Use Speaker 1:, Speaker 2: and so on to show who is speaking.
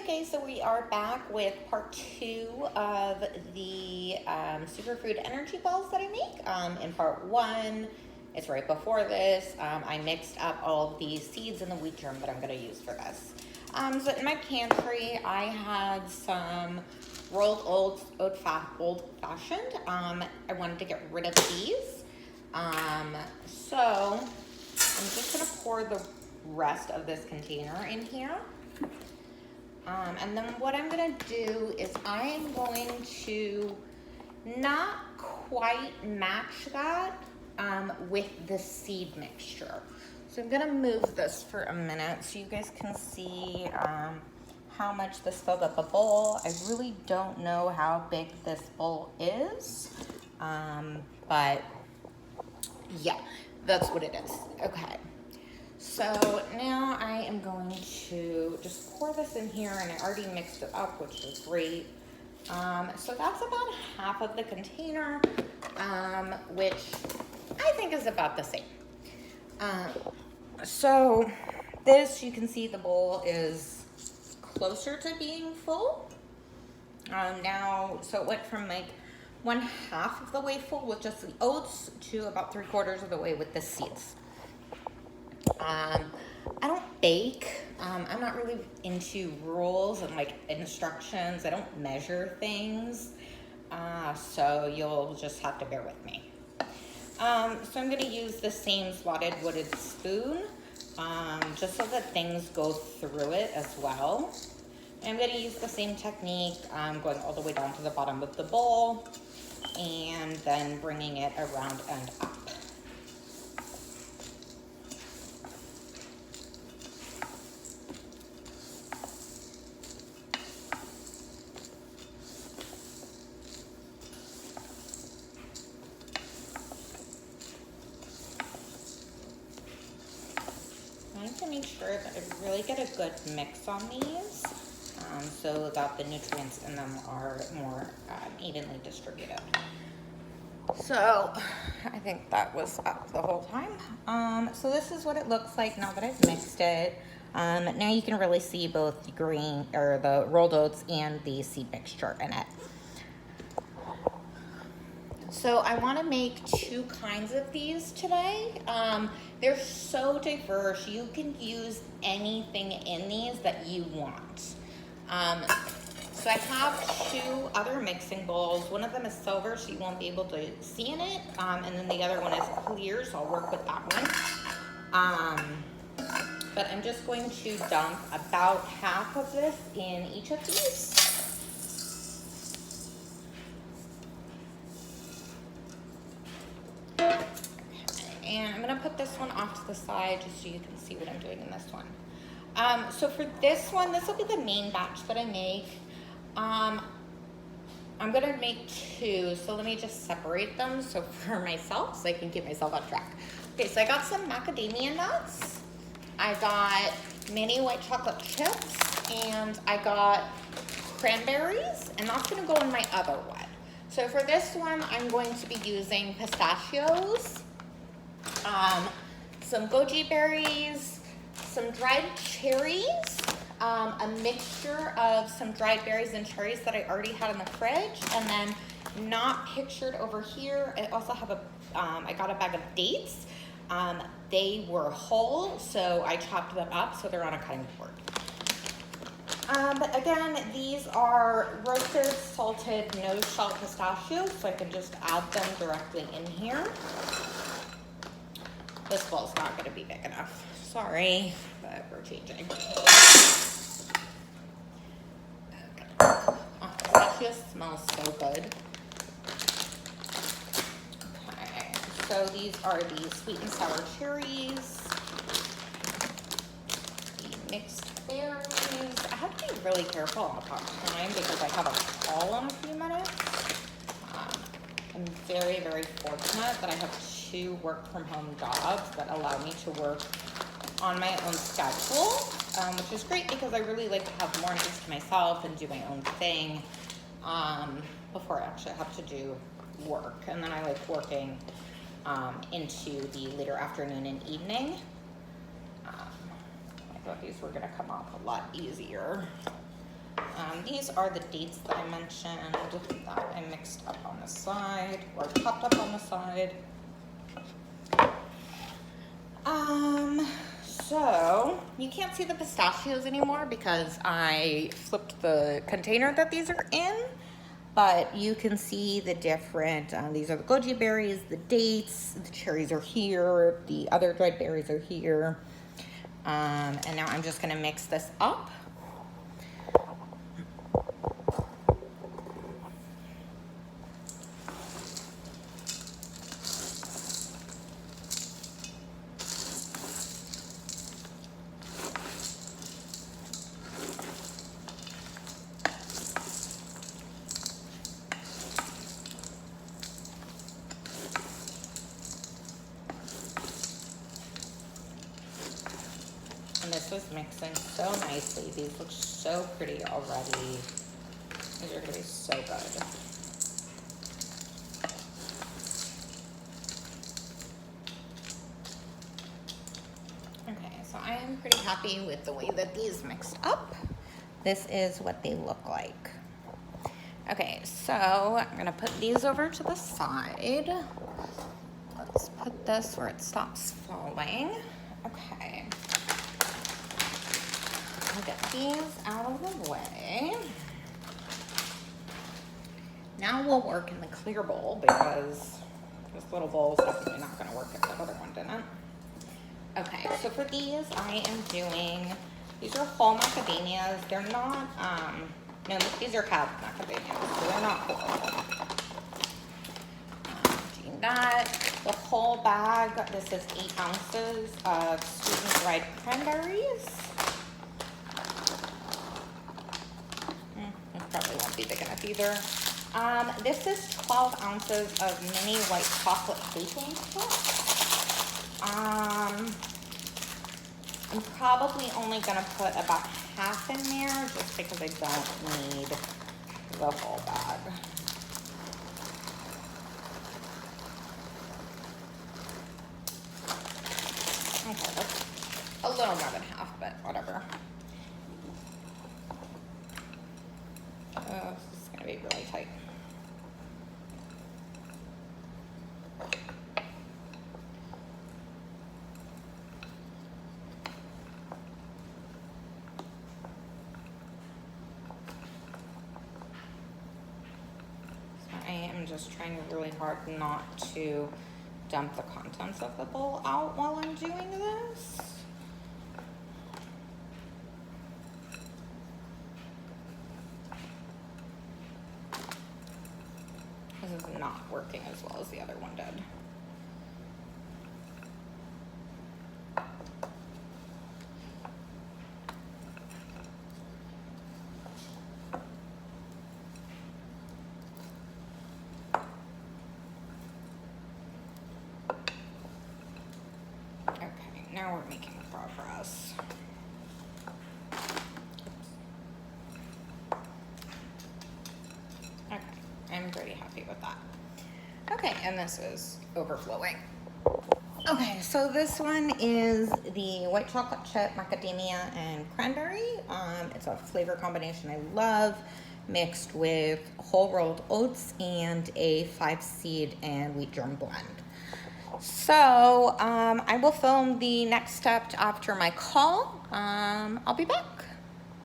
Speaker 1: Okay, so we are back with part 2 of the superfood energy balls that I make. In part 1, it's right before this, I mixed up all of the seeds in the wheat germ that I'm going to use for this. So in my pantry, I had some rolled old fashioned. I wanted to get rid of these. So I'm just going to pour the rest of this container in here. And then what I'm gonna do is I'm going to not quite match that with the seed mixture. So I'm gonna move this for a minute so you guys can see how much this filled up a bowl. I really don't know how big this bowl is, but yeah, that's what it is. Okay. So now I am going to just pour this in here, and I already mixed it up, which is great. So that's about half of the container, which I think is about the same. So this, you can see the bowl is closer to being full. Now, so it went from like 1/2 of the way full with just the oats to about 3/4 of the way with the seeds. I don't bake. I'm not really into rules and like instructions. I don't measure things. So you'll just have to bear with me. So I'm going to use the same slotted wooden spoon, just so that things go through it as well. I'm going to use the same technique, going all the way down to the bottom of the bowl and then bringing it around and up. To make sure that I really get a good mix on these, so that the nutrients in them are more evenly distributed. So I think that was up the whole time. So this is what it looks like now that I've mixed it. Now you can really see both the green or the rolled oats and the seed mixture in it. So I want to make 2 kinds of these today. They're so diverse. You can use anything in these that you want. So I have 2 other mixing bowls. One of them is silver, so you won't be able to see in it. And then the other one is clear, so I'll work with that one. But I'm just going to dump about half of this in each of these. And I'm going to put this one off to the side just so you can see what I'm doing in this one. So for this one, this will be the main batch that I make. I'm going to make 2, so let me just separate them so for myself, so I can keep myself on track. Okay, so I got some macadamia nuts. I got mini white chocolate chips, and I got cranberries, and that's going to go in my other one. So for this one, I'm going to be using pistachios, some goji berries, some dried cherries, a mixture of some dried berries and cherries that I already had in the fridge, and then not pictured over here, I also have I got a bag of dates. They were whole, so I chopped them up so they're on a cutting board. But again, these are roasted, salted, no shell pistachios, so I can just add them directly in here. This bowl's not going to be big enough. Sorry, but we're changing. Okay. Oh, pistachios smells so good. Okay, so these are the sweet and sour cherries, the mixed berries. I have to be really careful about time because I have a call in a few minutes. I'm very, very fortunate that I have 2 work-from-home jobs that allow me to work on my own schedule, which is great because I really like to have mornings to myself and do my own thing before I actually have to do work. And then I like working into the later afternoon and evening. I thought these were going to come off a lot easier. These are the dates that I mentioned that I mixed up on the side, or chopped up on the side. So you can't see the pistachios anymore because I flipped the container that these are in, but you can see the different, these are the goji berries, the dates, the cherries are here, the other dried berries are here. And now I'm just gonna mix this up. And this was mixing so nicely. These look so pretty already. These are gonna be so good. Okay, so I am pretty happy with the way that these mixed up. This is what they look like. Okay, so I'm gonna put these over to the side. Let's put this where it stops falling. Okay. I'll get these out of the way. Now we'll work in the clear bowl because this little bowl is definitely not gonna work if that other one didn't. Okay, so for these, I am doing, these are whole macadamias. They're not, no, these are cow macadamias, so they're not whole. Doing that. The whole bag, this is 8 ounces of sweetened dried cranberries. This probably won't be big enough either. This is 12 ounces of mini white chocolate baking chips. I'm probably only gonna put about half in there just because I don't need the whole bag. Okay, that's a little more than half, but whatever. Oh, this is gonna be really tight. I'm just trying really hard not to dump the contents of the bowl out while I'm doing this. This is not working as well as the other one did. Now we're making progress. Okay, I'm pretty happy with that. Okay, and this is overflowing. Okay, so this one is the white chocolate chip, macadamia, and cranberry. It's a flavor combination I love, mixed with whole rolled oats and a 5-seed and wheat germ blend. So I will film the next step after my call. I'll be back.